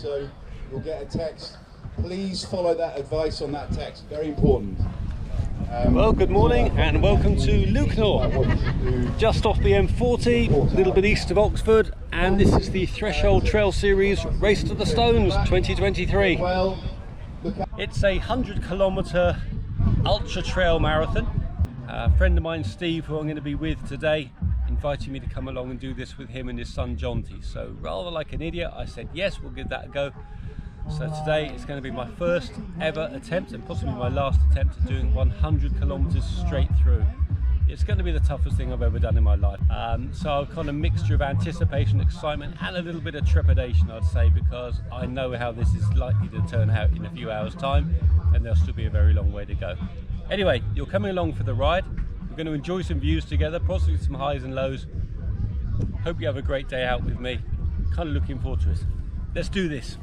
so you'll get a text. Please follow that advice on that text, very important. Well, good morning and welcome to Lukenor, just off the M40, a little bit east of Oxford, and this is the Threshold Trail Series Race to the Stones 2023. It's a 100-kilometre ultra trail marathon. A friend of mine, Steve, who I'm going to be with today, invited me to come along and do this with him and his son Jonty. So rather like an idiot, I said yes, we'll give that a go. So today it's going to be my first ever attempt and possibly my last attempt at doing 100 kilometers straight through. It's going to be the toughest thing I've ever done in my life. So a kind of mixture of anticipation, excitement and a little bit of trepidation, I'd say, because I know how this is likely to turn out in a few hours time and there'll still be a very long way to go. Anyway, you're coming along for the ride. We're going to enjoy some views together, possibly some highs and lows. Hope you have a great day out with me. Kind of looking forward to it. Let's do this.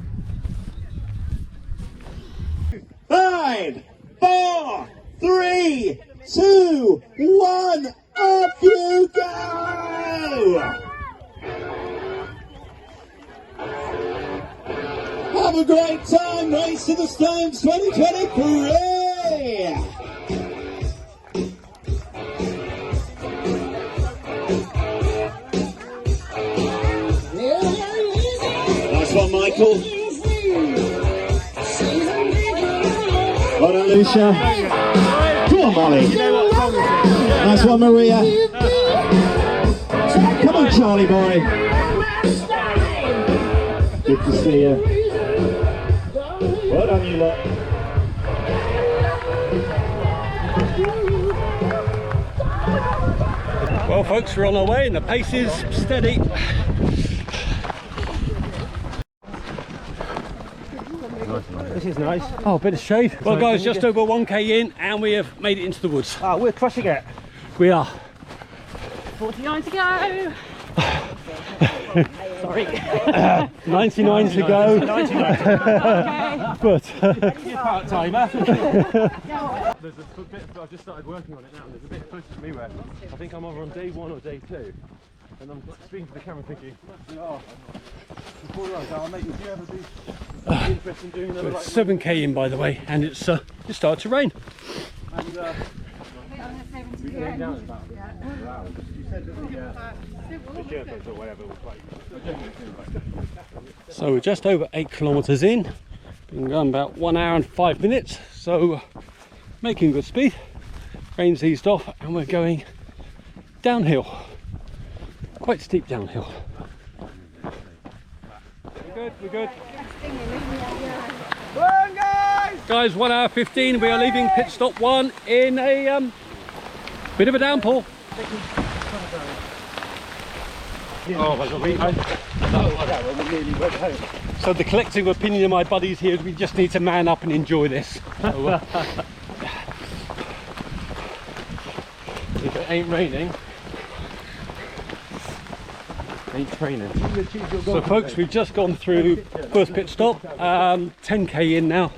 5, 4, 3, 2, 1, off you go! Have a great time, Race to the Stones 2023! Nice one, Michael. Well done, Lucia. Come on, Molly. Nice one, Maria. Come on, Charlie boy. Good to see you. Well done, you lot. Well folks, we're on our way and the pace is steady. This is nice. Oh, a bit of shade. Well guys, just over 1k in and we have made it into the woods. Oh, we're crushing it. We are. 49 to go. Sorry. 99 to go. 99 to But part-timer. there's a bit, I've just started working on it now, and there's a bit closer to me where I think I'm over on day 1 or day 2. And I'm speaking to the camera thinking, oh, before you go, mate, would you ever be interested in doing another? 7k in, by the way, and it's it started to rain. And You said that the Sherpas or whatever was quite. So we're just over 8 kilometers in. Been going about 1 hour and 5 minutes, so making good speed. Rain's eased off, and we're going downhill. Quite steep downhill. We're good, we're good. Come on, guys! Guys, 1 hour 15, we are leaving pit stop 1 in a bit of a downpour. So the collective opinion of my buddies here is we just need to man up and enjoy this. So, if it ain't raining, ain't training. So folks, we've just gone through first pit stop, 10k in now.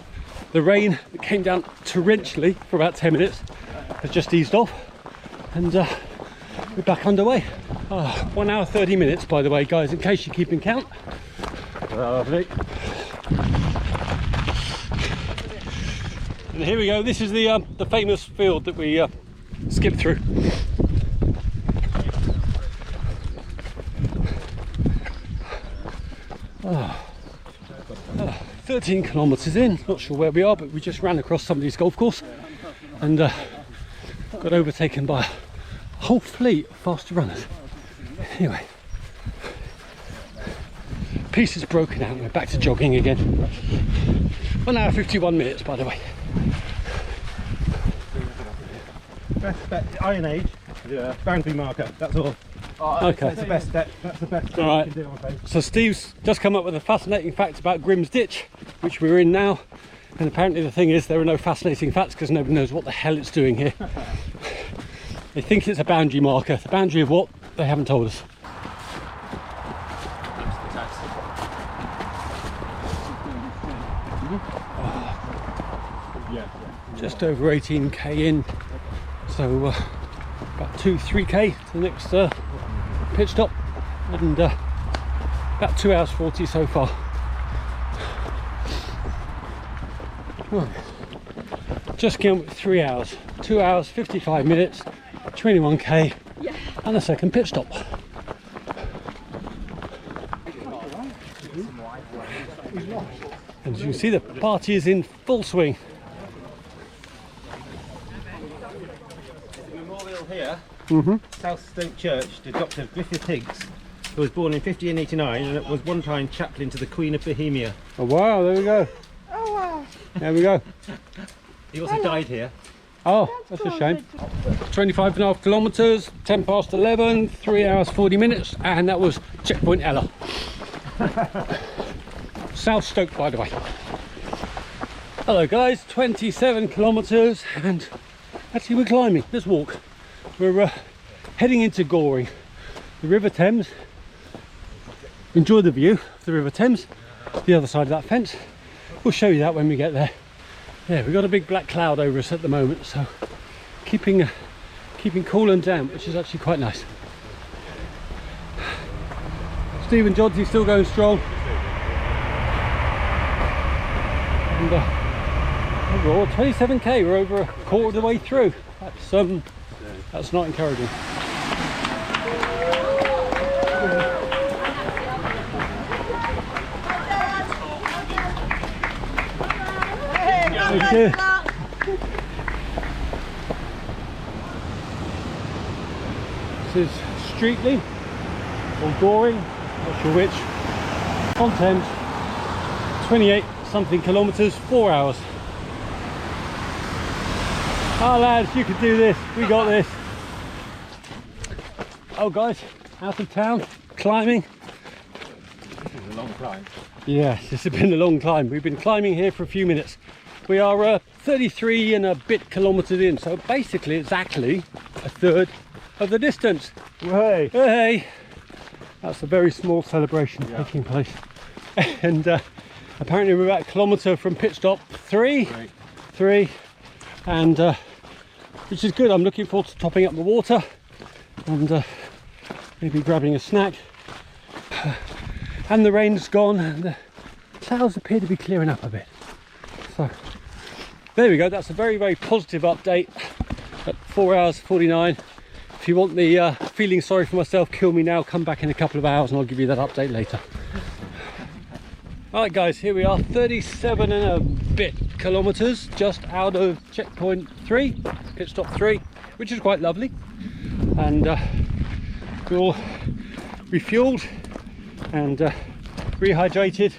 The rain that came down torrentially for about 10 minutes has just eased off, and we're back underway. 1 hour 30 minutes, by the way, guys, in case you're keeping count. Lovely. And here we go. This is the famous field that we skipped through. 13 kilometers in, not sure where we are, but we just ran across somebody's golf course and got overtaken by a whole fleet of faster runners. Anyway, piece is broken out and we're back to jogging again. 1 hour 51 minutes, by the way. Best bet, Iron Age, boundary marker, that's all. Okay. That's the best bet, that's the best All right. you can do, I'm afraid. So Steve's just come up with a fascinating fact about Grimm's Ditch, which we're in now. And apparently the thing is, there are no fascinating facts because nobody knows what the hell it's doing here. They think it's a boundary marker. The boundary of what? They haven't told us. Just over 18k in, so about 2-3k to the next pit stop, and about 2 hours 40 so far. Just came up with 3 hours. 2 hours, 55 minutes, 21k, and a second pit stop. And as you can see, the party is in full swing. Memorial here, South Stoke Church, to Dr. Griffith Higgs, who was born in 1589 and was one time chaplain to the Queen of Bohemia. Oh wow, there we go. Oh wow. There we go. He also died here. Oh, that's a shame. 25.5 kilometres, 10 past 11, 3 hours 40 minutes, and that was checkpoint Ella. South Stoke, by the way. Hello guys, 27 kilometres, and actually we're climbing. Let's walk. We're heading into Goring, the River Thames. Enjoy the view of the River Thames, the other side of that fence. We'll show you that when we get there. Yeah, we've got a big black cloud over us at the moment, so keeping cool and damp, which is actually quite nice. Steve and Jonty still going strong. And overall 27k, we're over a quarter of the way through. That's not encouraging. Thank you. This is Streatley or Goring, not sure which, on Thames, 28 something kilometres, 4 hours. Oh lads, you can do this, we got this. Oh guys, out of town, climbing. This is a long climb. Yes, this has been a long climb. We've been climbing here for a few minutes. We are 33 and a bit kilometres in, so basically it's actually a third of the distance. Hey! Hey! That's a very small celebration taking place. And apparently we're about a kilometre from pit stop 3, and which is good. I'm looking forward to topping up the water and maybe grabbing a snack. And the rain's gone and the clouds appear to be clearing up a bit. So there we go, that's a very, very positive update at 4 hours 49. If you want the feeling sorry for myself, kill me now, come back in a couple of hours and I'll give you that update later. Alright guys, here we are, 37 and a bit kilometres, just out of checkpoint 3, pit stop 3, which is quite lovely. And we're all refueled and rehydrated,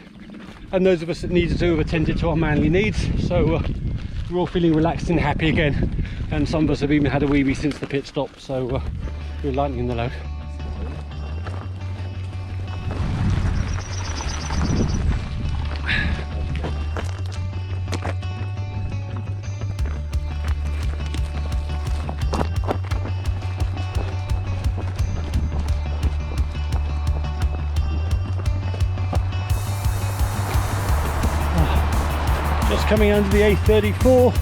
and those of us that needed to have attended to our manly needs, so we're all feeling relaxed and happy again, and some of us have even had a wee since the pit stop, so we're lightening the load. Just coming under the A34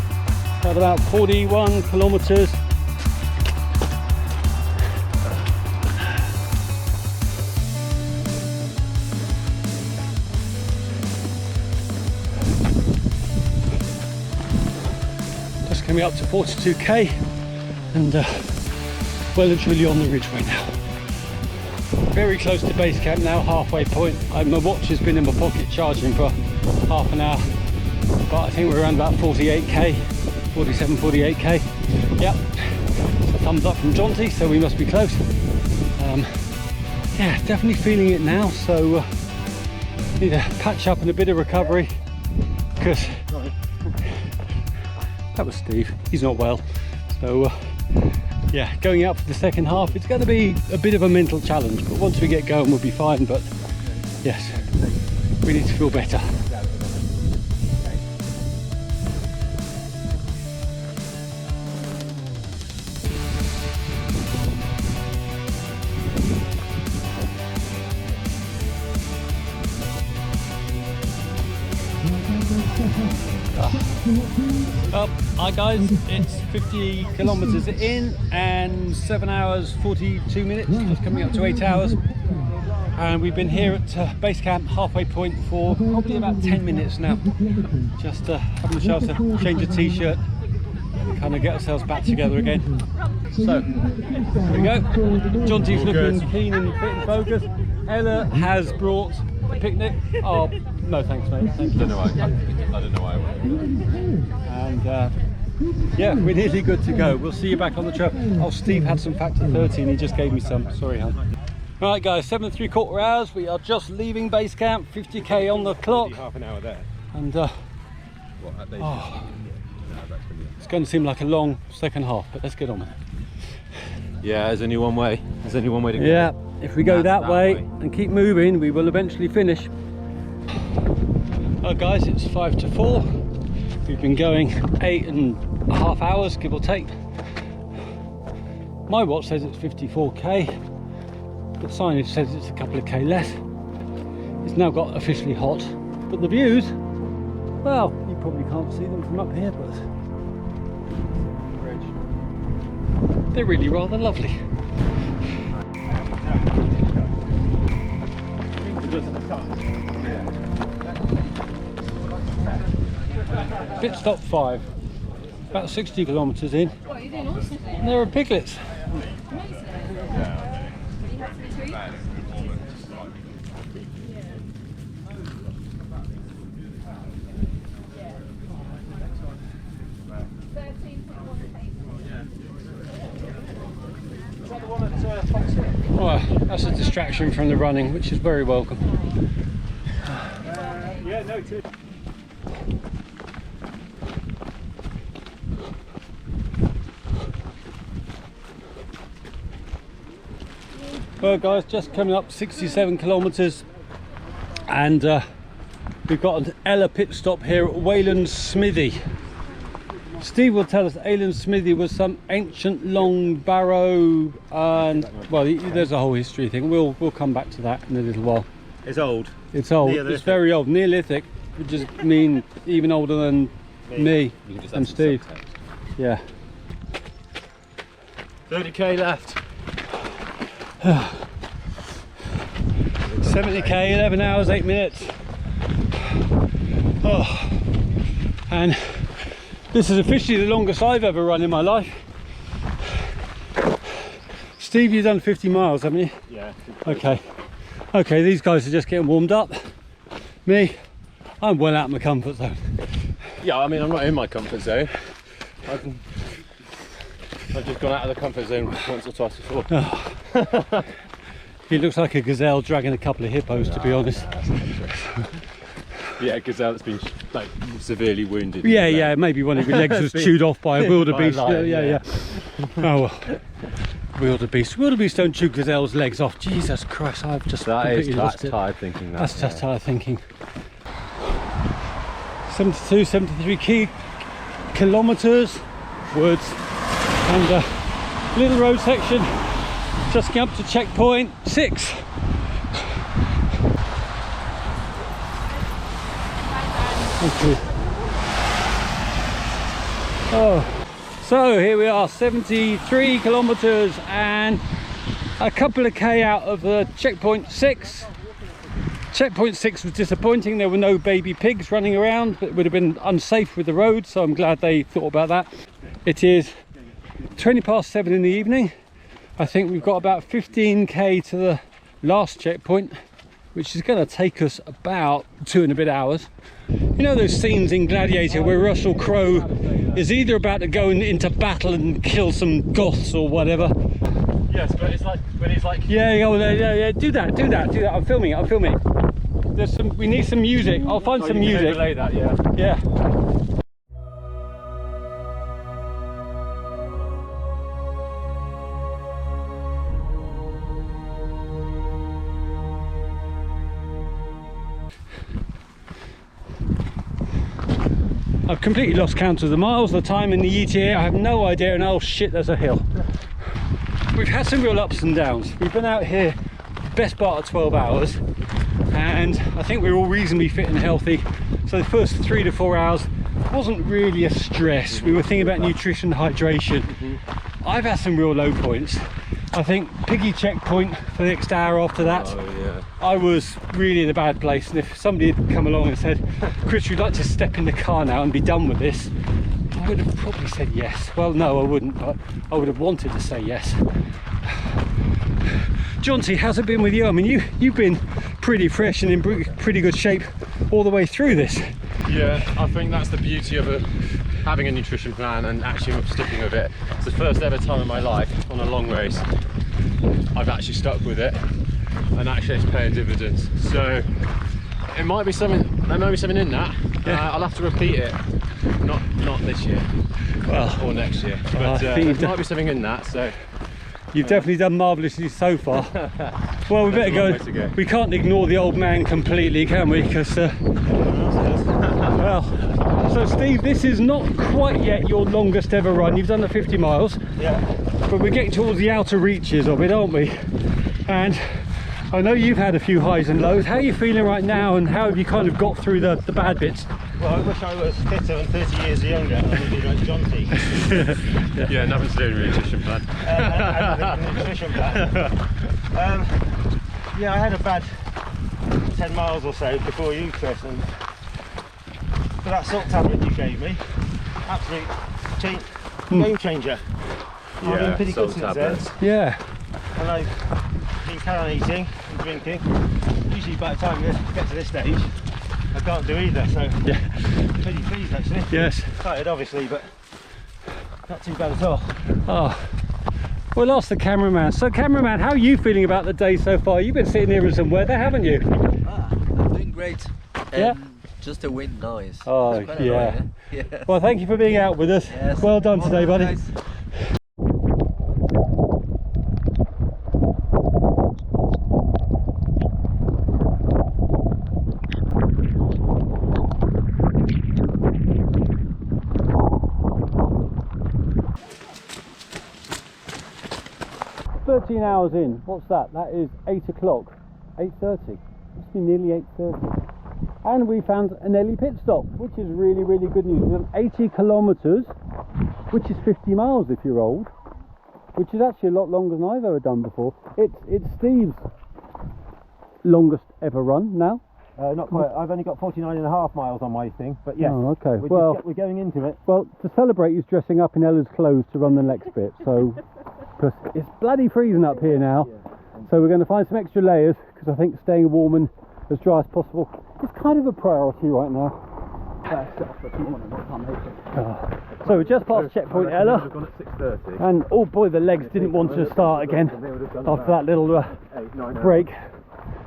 at about 41 kilometres. Just coming up to 42k and well and truly on the ridgeway now. Very close to base camp now, halfway point. My watch has been in my pocket charging for half an hour. But I think we're around about 48k, 47, 48k. Yep, so thumbs up from Jonty, so we must be close. Yeah, definitely feeling it now, so need a patch up and a bit of recovery, because that was Steve, he's not well. So yeah, going out for the second half, it's going to be a bit of a mental challenge, but once we get going we'll be fine. But yes, we need to feel better. Hi guys, it's 50 kilometres in and 7 hours 42 minutes, just coming up to 8 hours, and we've been here at base camp, halfway point, for probably about 10 minutes now. Just having a chance to change a t-shirt, kind of get ourselves back together again. So here we go. Jonty's looking keen and fit and focused. Ella has brought a picnic. Oh no, thanks mate. Thank you. I don't know why I went. And yeah, we're nearly good to go. We'll see you back on the trail. Oh, Steve had some Factor 30 and he just gave me some. Sorry, hon. Right guys, 7 3/4 hours. We are just leaving base camp, 50k on the clock. Half an hour there. And it's going to seem like a long second half, but let's get on with it. Yeah, there's only one way. There's only one way to go. Yeah, if we go that way and keep moving, we will eventually finish. Oh guys, it's 5 to 4. We've been going 8.5 hours, give or take. My watch says it's 54k, but signage says it's a couple of k less. It's now got officially hot, but the views, well, you probably can't see them from up here, but they're really rather lovely. Pit stop 5, about 60 kilometres in. What are you doing? All sniffing? And there are piglets. Well, that's a distraction from the running, which is very welcome. Yeah, no, too. Well guys, just coming up 67 kilometres, and we've got an Ella pit stop here at Wayland's Smithy. Steve will tell us Wayland's Smithy was some ancient long barrow, and well, there's a whole history thing. We'll come back to that in a little while. It's old. It's old. Neolithic. It's very old. Neolithic, which just mean even older than me and Steve. Yeah. 30k left. 70k, 11 hours, 8 minutes. Oh, and this is officially the longest I've ever run in my life. Steve, you've done 50 miles, haven't you? Yeah. Okay. Okay, these guys are just getting warmed up. Me, I'm well out of my comfort zone. Yeah, I mean, I'm not in my comfort zone. I've just gone out of the comfort zone once or twice before. Oh. He looks like a gazelle dragging a couple of hippos, to be honest. Yeah, gazelle that's been like severely wounded. Yeah, yeah, maybe one of your legs was chewed off by a wildebeest. By a lion, yeah. Oh well. Wildebeest don't chew gazelles' legs off. Jesus Christ, I've just completely lost it. Tired thinking. That's just tired thinking. 72, 73 kilometres, woods, and a little road section just getting up to checkpoint 6. Thank you. Oh, so here we are, 73 kilometres and a couple of k out of checkpoint 6. Checkpoint 6 was disappointing. There were no baby pigs running around, but it would have been unsafe with the road, so I'm glad they thought about that. It is 20 past 7 in the evening. I think we've got about 15k to the last checkpoint, which is going to take us about 2 and a bit hours. You know those scenes in Gladiator where Russell Crowe is either about to go into battle and kill some Goths or whatever? Yes, but it's like when he's like. Yeah, do that. I'm filming it. We need some music. I'll find some music. Overlay that, yeah. Yeah. I've completely lost count of the miles, the time in the ETA. I have no idea, and oh shit, there's a hill. We've had some real ups and downs. We've been out here best part of 12 hours, and I think we're all reasonably fit and healthy. So the first 3 to 4 hours wasn't really a stress. We were thinking about nutrition, hydration. I've had some real low points. I think Piggy checkpoint for the next hour after that. Oh yeah. I was really in a bad place, and if somebody had come along and said, Chris, you'd like to step in the car now and be done with this, I would have probably said yes. Well, no, I wouldn't, but I would have wanted to say yes. Jonty, how's it been with you? I mean, you've been pretty fresh and in pretty good shape all the way through this. Yeah, I think that's the beauty of having a nutrition plan and actually sticking with it. It's the first ever time in my life on a long race I've actually stuck with it, and actually it's paying dividends. So it might be something. There might be something in that. Yeah. I'll have to repeat it. Not this year. Well, or next year. I But think there might be something in that. So. You've definitely done marvellously so far. Well, we better There's a long way to go. go. We can't ignore the old man completely, can we? Because, well, so Steve, this is not quite yet your longest ever run. You've done the 50 miles. Yeah. But we're getting towards the outer reaches of it, aren't we? And I know you've had a few highs and lows. How are you feeling right now, and how have you kind of got through the bad bits? Well, I wish I was fitter and 30 years younger and I would be like Jonty. Yeah, nothing to do with nutrition plan. And the nutrition plan. Yeah, I had a bad 10 miles or so before you, Chris, and for that salt tablet you gave me, absolute game changer. I've been pretty good since then, Yeah. and I've been carrying on eating and drinking. Usually by the time you get to this stage, I can't do either, so Yeah. pretty pleased actually. Yes. Tired obviously, but not too bad at all. Oh. We'll ask the cameraman. So, cameraman, how are you feeling about the day so far? You've been sitting here in some weather, haven't you? I'm doing great. Yeah. Just the wind noise. Oh, It's quite yeah. annoying, eh? Yeah. Well, thank you for being out with us. Yes. Well done today, buddy. Guys. 13 hours in. What's that? That is 8 o'clock. 8:30. Must be nearly 8:30. And we found an early pit stop, which is really, really good news. We've done 80 kilometres, which is 50 miles if you're old, which is actually a lot longer than I've ever done before. It's Steve's longest ever run now. Not quite. I've only got 49.5 miles on my thing, but yes. Oh, okay. We're going into it. Well, to celebrate, he's dressing up in Ella's clothes to run the next bit. So, because it's bloody freezing up here now, so we're going to find some extra layers, because I think staying warm and as dry as possible is kind of a priority right now. So we're just past checkpoint Ella, and oh boy, the legs didn't want to start again after that little break.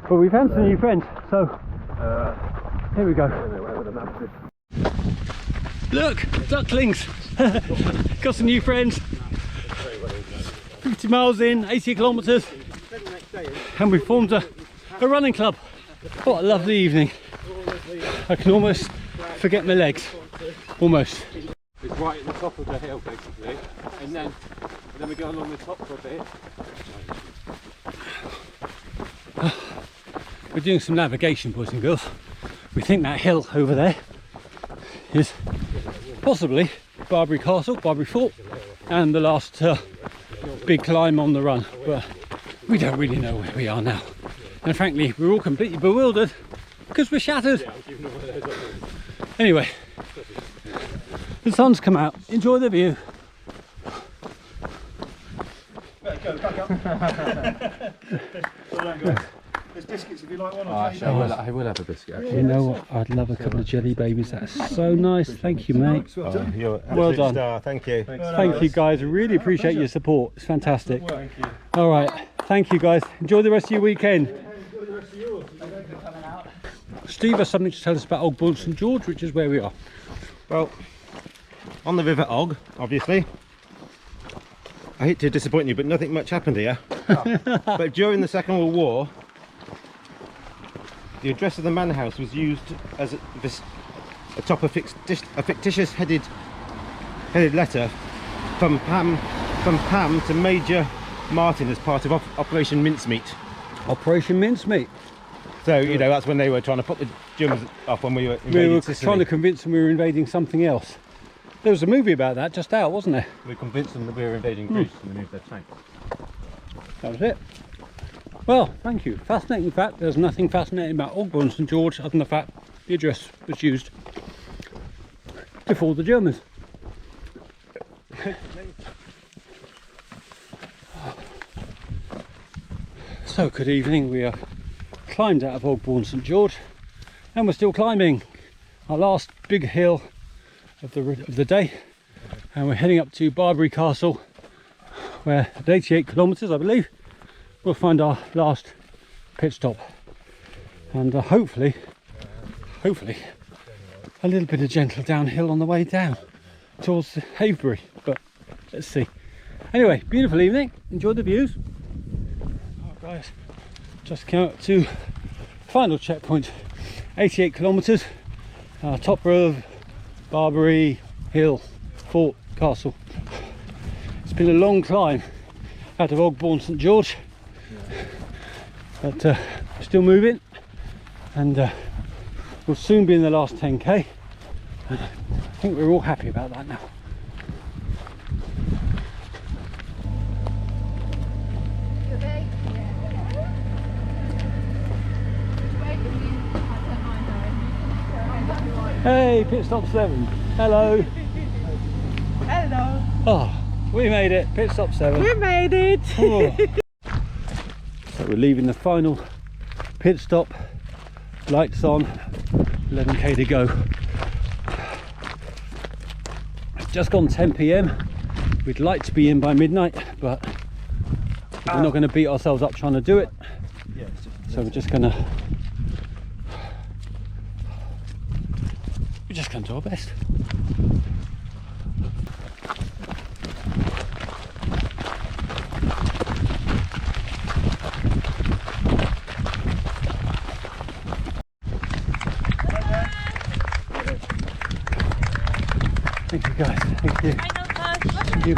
But we found some new friends, so here we go. Look, ducklings! Got some new friends. 50 miles in, 80 kilometres, and we formed a running club. What a lovely evening. I can almost forget my legs. Almost. It's right at the top of the hill basically, and then we go along the top for a bit. We're doing some navigation, boys and girls. We think that hill over there is possibly Barbary Castle, Barbary Fort, and the last big climb on the run, but we don't really know where we are now. And frankly, we're all completely bewildered because we're shattered. Anyway, the sun's come out. Enjoy the view. Go, back up. There's biscuits if you like one. I will have a biscuit actually. You know what? I'd love a couple of jelly babies. That's so nice. Thank you, mate. You're Well done. star. Thank you. Thank you, guys. I really appreciate your support. It's fantastic. All right. Thank you, guys. Enjoy the rest of your weekend. Steve has something to tell us about Old Bourne St George, which is where we are. Well, on the River Og, obviously. I hate to disappoint you, but nothing much happened here. But during the Second World War, the address of the manor house was used as atop a fictitious headed letter from Pam to Major Martin as part of Operation Mincemeat. Operation Mincemeat. So, you know, that's when they were trying to put the Germans off when we were invading We were Sicily. trying to convince them we were invading something else. There was a movie about that just out, wasn't there? We convinced them that we were invading Greece and we moved their tanks. That was it. Well, thank you. Fascinating fact, there's nothing fascinating about Ogborn St George other than the fact the address was used before the Germans. So, good evening. We are climbed out of Ogborn St George and we're still climbing our last big hill of the day, and we're heading up to Barbary Castle, where at 88 kilometres I believe we'll find our last pit stop, and hopefully a little bit of gentle downhill on the way down towards Havebury, but let's see. Anyway, beautiful evening, enjoy the views. Oh guys, just came up to final checkpoint, 88 kilometres, top of Barbary Hill Fort Castle. It's been a long climb out of Ogborn St George, but still moving, and we'll soon be in the last 10k, and I think we're all happy about that now. Hey, pit stop 7. Hello. Hello. Oh, we made it. Pit stop 7. We made it. Oh. So we're leaving the final pit stop. Lights on. 11k to go. It's just gone 10 p.m. We'd like to be in by midnight, but we're not going to beat ourselves up trying to do it. So we're just going to do our best. Thank you guys, thank you. Thank you.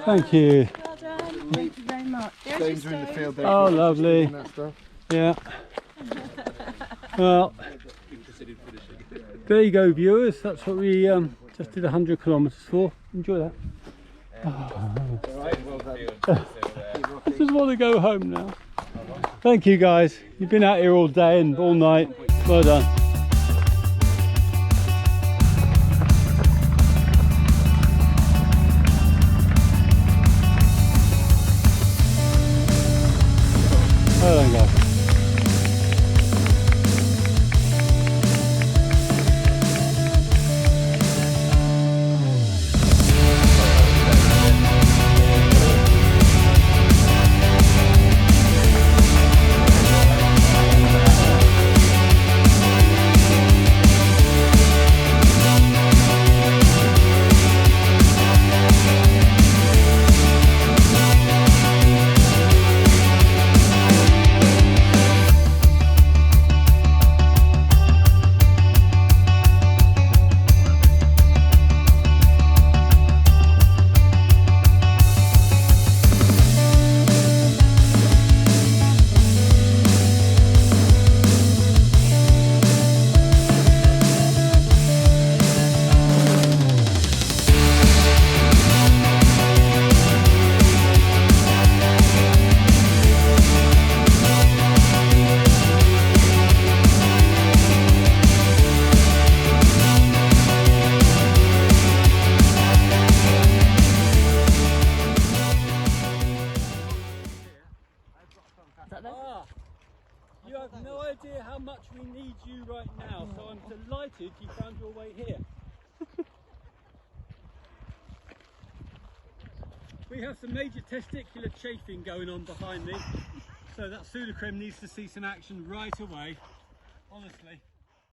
Thank you. Well done. Thank you very much. James are in the field there. Oh, lovely. And that stuff. Yeah. Well, there you go, viewers. That's what we just did 100 kilometres for. Enjoy that. I just want to go home now. Thank you guys. You've been out here all day and all night. Well done. Well done, guys. You have no idea how much we need you right now, so I'm delighted you found your way here. We have some major testicular chafing going on behind me, so that pseudocreme needs to see some action right away, honestly.